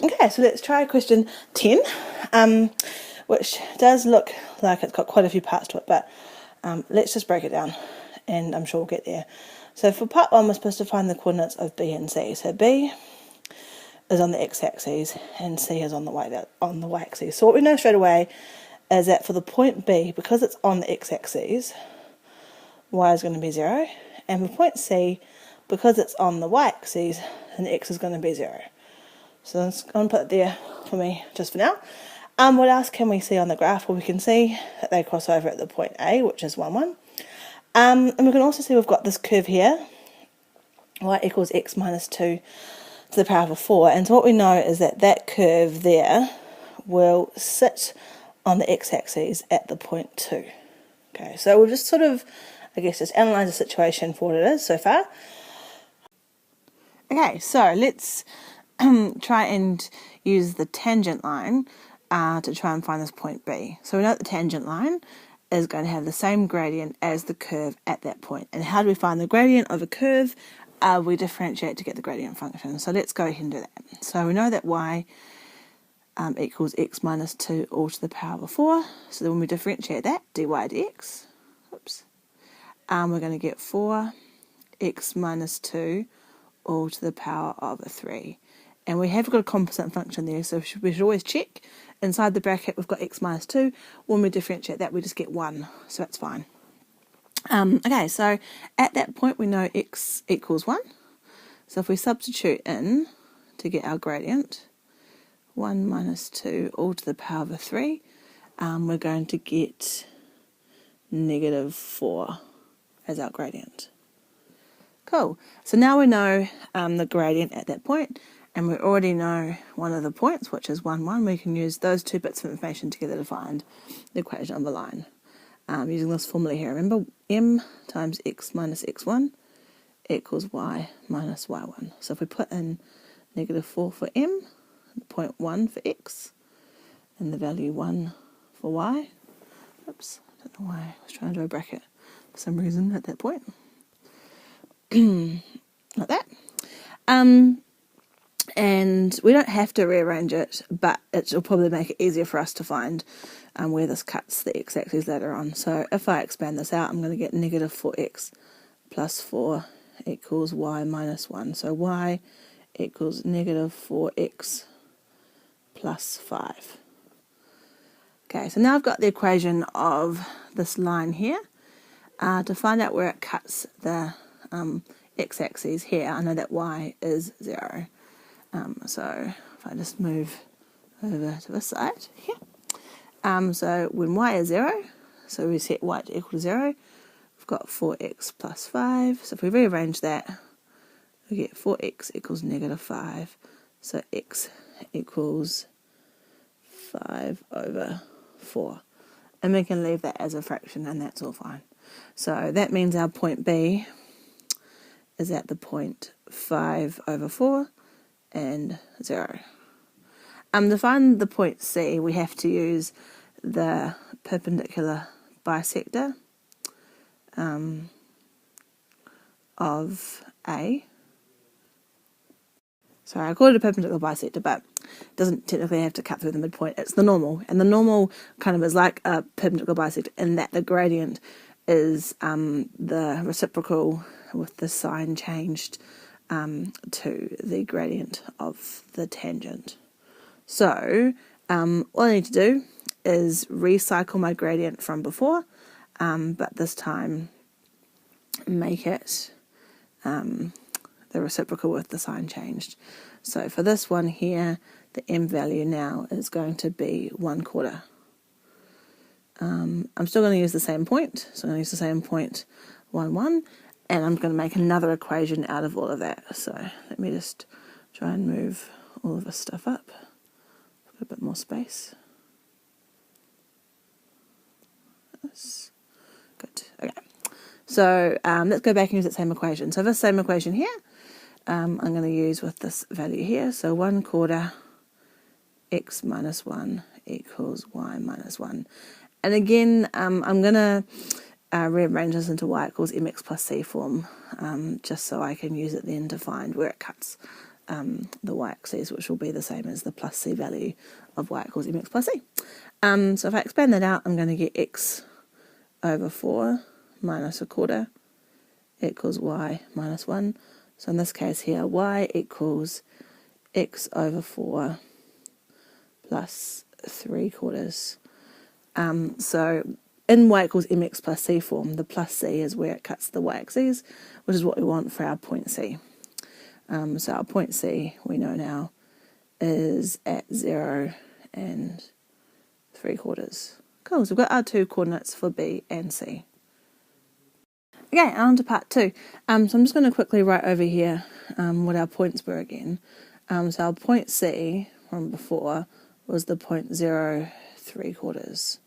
Okay, so let's try question 10, which does look like it's got quite a few parts to it, but let's just break it down, and I'm sure we'll get there. So for part 1, we're supposed to find the coordinates of B and C. So B is on the x-axis, and C is on the y-axis. So what we know straight away is that for the point B, because it's on the x-axis, y is going to be 0, and for point C, because it's on the y-axis, then x is going to be 0. So I'm going to put it there for me just for now. What else can we see on the graph? Well, we can see that they cross over at the point A, which is 1, 1. And we can also see we've got this curve here, y equals x minus 2 to the power of 4. And so what we know is that that curve there will sit on the x-axis at the point 2. Okay, so we'll just sort of, I guess, just analyse the situation for what it is so far. Okay, so let's try and use the tangent line to try and find this point B. So we know that the tangent line is going to have the same gradient as the curve at that point. And how do we find the gradient of a curve? We differentiate to get the gradient function. So let's go ahead and do that. So we know that y equals x minus 2 all to the power of 4. So then when we differentiate that, dy dx, we're going to get 4x minus 2 all to the power of 3. And we have got a composite function there, so we should always check. Inside the bracket, we've got x minus 2. When we differentiate that, we just get 1, so that's fine. Okay, so at that point, we know x equals 1. So if we substitute in to get our gradient, 1 minus 2 all to the power of 3, we're going to get negative 4 as our gradient. Cool. So now we know the gradient at that point, and we already know one of the points, which is 1, 1. We can use those two bits of information together to find the equation of a line. Using this formula here, remember, m times x minus x1 equals y minus y1. So if we put in negative 4 for m, 0.1 for x, and the value 1 for y. Oops, I don't know why I was trying to do a bracket for some reason at that point. Like that. And we don't have to rearrange it, but it will probably make it easier for us to find where this cuts the x-axis later on. So if I expand this out, I'm going to get negative 4x plus 4 equals y minus 1. So y equals negative 4x plus 5. Okay, so now I've got the equation of this line here. To find out where it cuts the x-axis here, I know that y is 0. So if I just move over to this side here. So when y is 0, so we set y to equal to 0, we've got 4x plus 5. So if we rearrange that, we get 4x equals negative 5. So x equals 5 over 4. And we can leave that as a fraction, and that's all fine. So that means our point B is at the point 5 over 4 and 0. To find the point C, we have to use the perpendicular bisector of A. Sorry, I call it a perpendicular bisector, but it doesn't technically have to cut through the midpoint. It's the normal, and the normal kind of is like a perpendicular bisector in that the gradient is the reciprocal with the sign changed to the gradient of the tangent. So all I need to do is recycle my gradient from before, but this time make it the reciprocal with the sign changed. So for this one here, the m value now is going to be 1/4. I'm still going to use the same point, so I'm going to use the same point 1, 1, and I'm going to make another equation out of all of that. So let me just try and move all of this stuff up. Got a bit more space. That's good. Okay. So let's go back and use that same equation. So this same equation here, I'm going to use with this value here. So 1/4 x minus 1 equals y minus 1. And again, I'm going to rearrange this into y equals mx plus c form, just so I can use it then to find where it cuts the y-axis, which will be the same as the plus c value of y equals mx plus c. So if I expand that out, I'm going to get x over 4 minus a quarter equals y minus 1. So in this case here, y equals x over 4 plus 3/4. So in y equals mx plus c form, the plus c is where it cuts the y-axis, which is what we want for our point c. So our point C, we know now, is at 0 and 3/4. Cool, so we've got our two coordinates for B and C. Okay, on to part 2. So I'm just going to quickly write over here what our points were again. So our point C from before was the point 0, 3/4.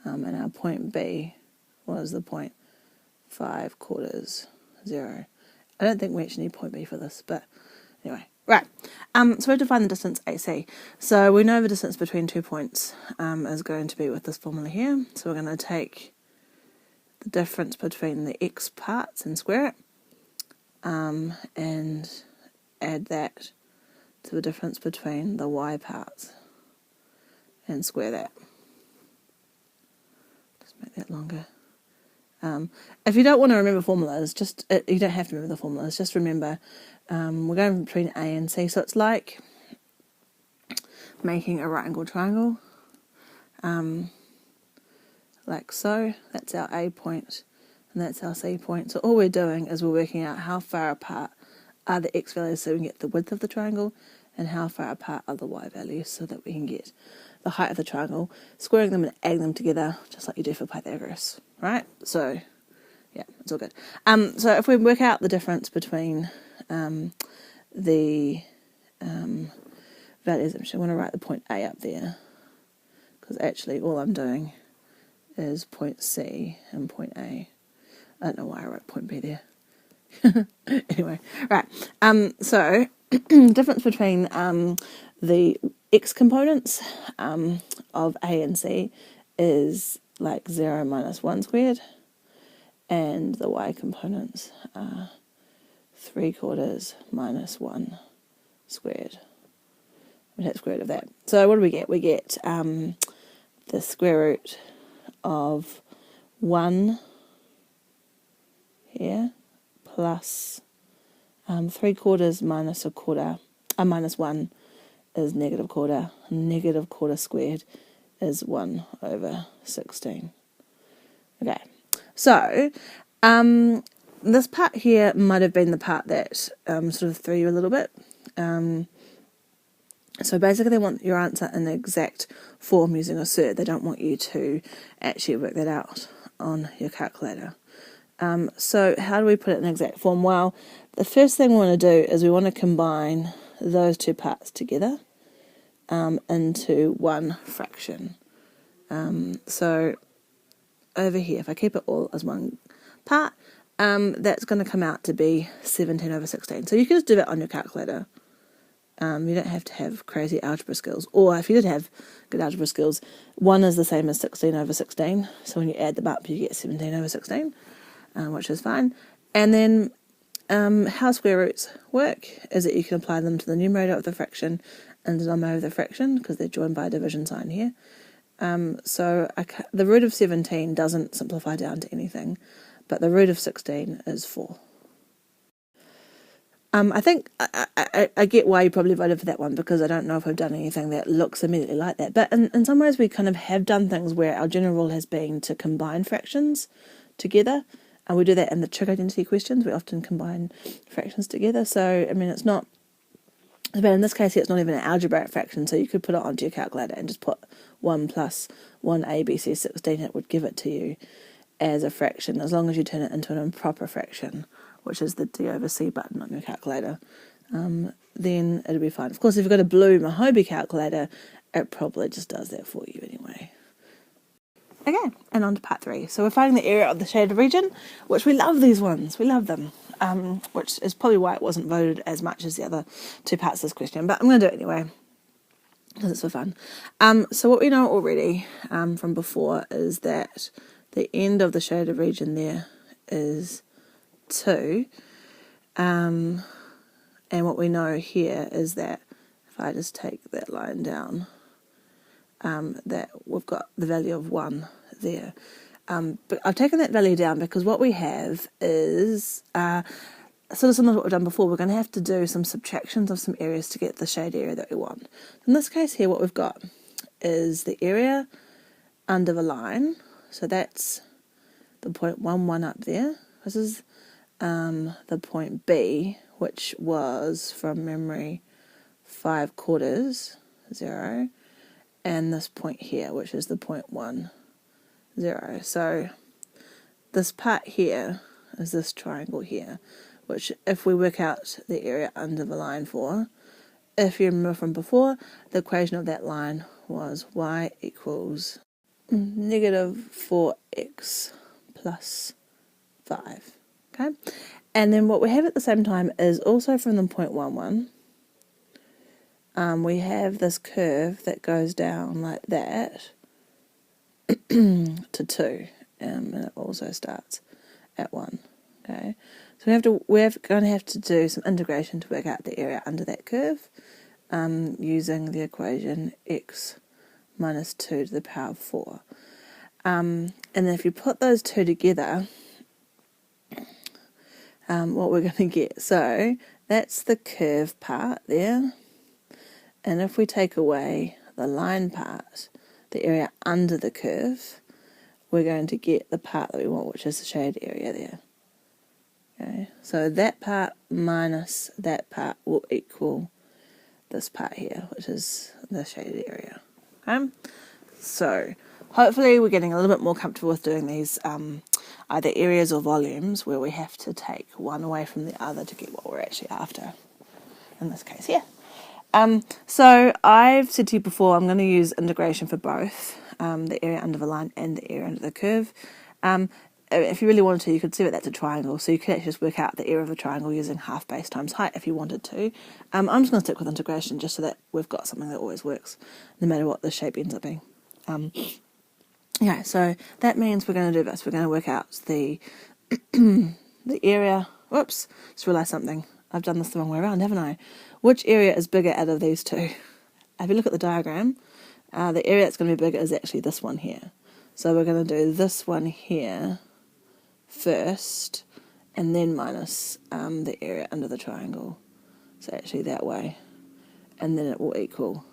And our point B was the point 5/4, 0. I don't think we actually need point B for this, but anyway. Right, so we have to find the distance AC. So we know the distance between 2 points is going to be with this formula here. So we're going to take the difference between the x parts and square it, and add that to the difference between the y parts and square that. Just make that longer. If you don't want to remember formulas, you don't have to remember the formulas, just remember we're going between A and C, so it's like making a right angle triangle, like so. That's our A point and that's our C point. So all we're doing is we're working out how far apart are the x values so we can get the width of the triangle, and how far apart are the y values so that we can get the height of the triangle, squaring them and adding them together just like you do for Pythagoras, right? So yeah, it's all good. So if we work out the difference between the values, I'm just going to write the point A up there, because actually all I'm doing is point C and point A. I don't know why I wrote point B there. Anyway, right. So difference between the x components of A and C is like 0 minus 1 squared, and the y components are 3/4 minus 1 squared. We take the square root of that. So what do we get? We get the square root of 1 here plus 3/4 minus a quarter, minus 1 is negative quarter. Negative quarter squared is 1 over 16. Okay, so this part here might have been the part that sort of threw you a little bit. So basically they want your answer in the exact form using assert. They don't want you to actually work that out on your calculator. So how do we put it in exact form? Well, the first thing we want to do is we want to combine those two parts together into one fraction. So over here, if I keep it all as one part, that's going to come out to be 17 over 16. So you can just do that on your calculator. You don't have to have crazy algebra skills. Or if you did have good algebra skills, 1 is the same as 16 over 16. So when you add them up, you get 17 over 16, which is fine. And then how square roots work is that you can apply them to the numerator of the fraction and the denominator of the fraction, because they're joined by a division sign here. So the root of 17 doesn't simplify down to anything, but the root of 16 is 4. I think I get why you probably voted for that one, because I don't know if we've done anything that looks immediately like that. But in some ways we kind of have done things where our general rule has been to combine fractions together. And we do that in the trig identity questions. We often combine fractions together. So, I mean, it's not, but in this case here, it's not even an algebraic fraction. So you could put it onto your calculator and just put 1 plus 1 ABC 16. It would give it to you as a fraction, as long as you turn it into an improper fraction, which is the D over C button on your calculator, then it'll be fine. Of course, if you've got a blue Mohobe calculator, it probably just does that for you anyway. Okay, and on to part 3. So we're finding the area of the shaded region, which we love these ones. We love them, which is probably why it wasn't voted as much as the other two parts of this question. But I'm going to do it anyway, because it's for fun. So what we know already from before is that the end of the shaded region there is 2, and And what we know here is that if I just take that line down, that we've got the value of 1 there. But I've taken that value down because what we have is sort of similar to what we've done before. We're going to have to do some subtractions of some areas to get the shade area that we want. In this case here, what we've got is the area under the line. So that's the point 1, 1 up there. This is the point B, which was, from memory, 5/4, 0. And this point here, which is the point 1, 0. So this part here is this triangle here, which if we work out the area under the line for, if you remember from before, the equation of that line was y equals negative 4x plus 5. Okay, and then what we have at the same time is also from the point 1, 1. We have this curve that goes down like that to 2, and it also starts at 1. Okay, so we're going to have to do some integration to work out the area under that curve, using the equation x minus 2 to the power of 4. And then if you put those two together, what we're going to get, so that's the curve part there. And if we take away the line part, the area under the curve, we're going to get the part that we want, which is the shaded area there. Okay, so that part minus that part will equal this part here, which is the shaded area. Okay, so hopefully we're getting a little bit more comfortable with doing these either areas or volumes where we have to take one away from the other to get what we're actually after, in this case here. So I've said to you before, I'm going to use integration for both, the area under the line and the area under the curve. If you really wanted to, you could see that that's a triangle, so you could actually just work out the area of a triangle using half base times height if you wanted to. I'm just going to stick with integration just so that we've got something that always works, no matter what the shape ends up being. Yeah, so that means we're going to do this. We're going to work out the area. Whoops, just realised something. I've done this the wrong way around, haven't I? Which area is bigger out of these two? If you look at the diagram, the area that's going to be bigger is actually this one here. So we're going to do this one here first, and then minus the area under the triangle. So actually that way. And then it will equal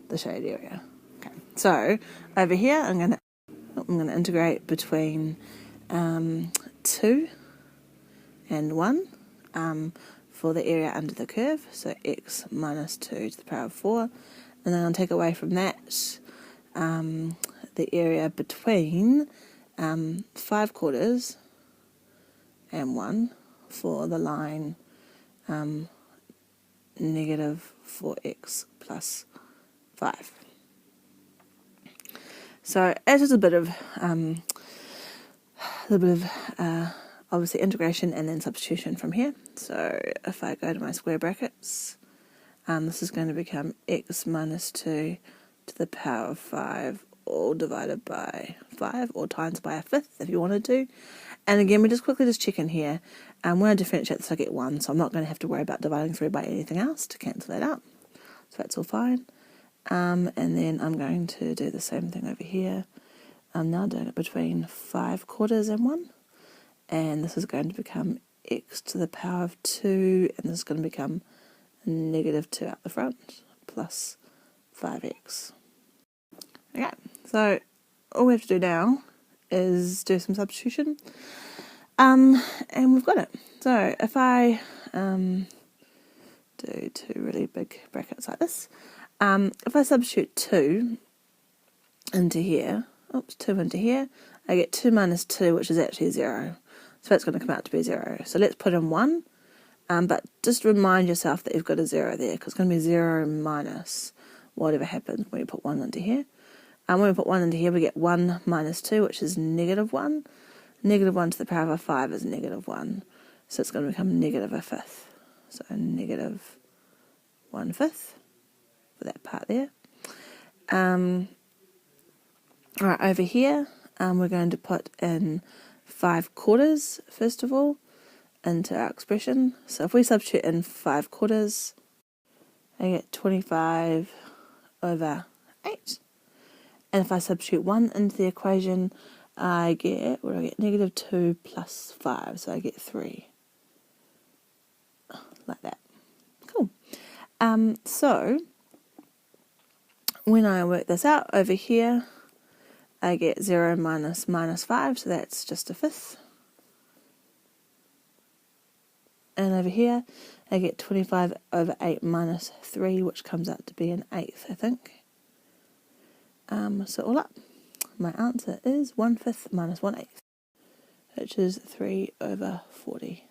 the shade area. Okay. So over here, I'm going to integrate between 2 and 1 for the area under the curve, so x minus 2 to the power of 4, and then I'll take away from that the area between 5/4 and 1 for the line negative 4x plus 5. So as is a bit of obviously integration and then substitution from here. So if I go to my square brackets, this is going to become x minus 2 to the power of 5, all divided by 5, or times by a fifth if you wanted to. And again, we just quickly check in here. When I differentiate this, I get 1, so I'm not going to have to worry about dividing through by anything else to cancel that out. So that's all fine. And then I'm going to do the same thing over here. I'm now doing it between 5/4 and 1. And this is going to become x to the power of 2, and this is going to become negative 2 out the front, plus 5x. Okay, so all we have to do now is do some substitution, and we've got it. So if I do two really big brackets like this, if I substitute 2 into here, 2 into here, I get 2 minus 2, which is actually 0. So that's going to come out to be 0. So let's put in 1, but just remind yourself that you've got a 0 there, because it's going to be 0 minus whatever happens when you put 1 into here. And when we put 1 into here, we get 1 minus 2, which is negative 1. Negative 1 to the power of 5 is negative 1. So it's going to become negative a fifth. So negative 1/5 for that part there. Alright, over here, we're going to put in 5/4 first of all. into our expression. So if we substitute in 5/4, I get 25 over 8. And if I substitute 1 into the equation, I get, what do I get? Negative 2 plus 5, so I get 3. Like that. Cool. So when I work this out over here, I get 0 minus 5, so that's just a fifth. And over here, I get 25 over 8 minus 3, which comes out to be an eighth, I think. So all up, my answer is 1/5 minus 1/8, which is 3 over 40.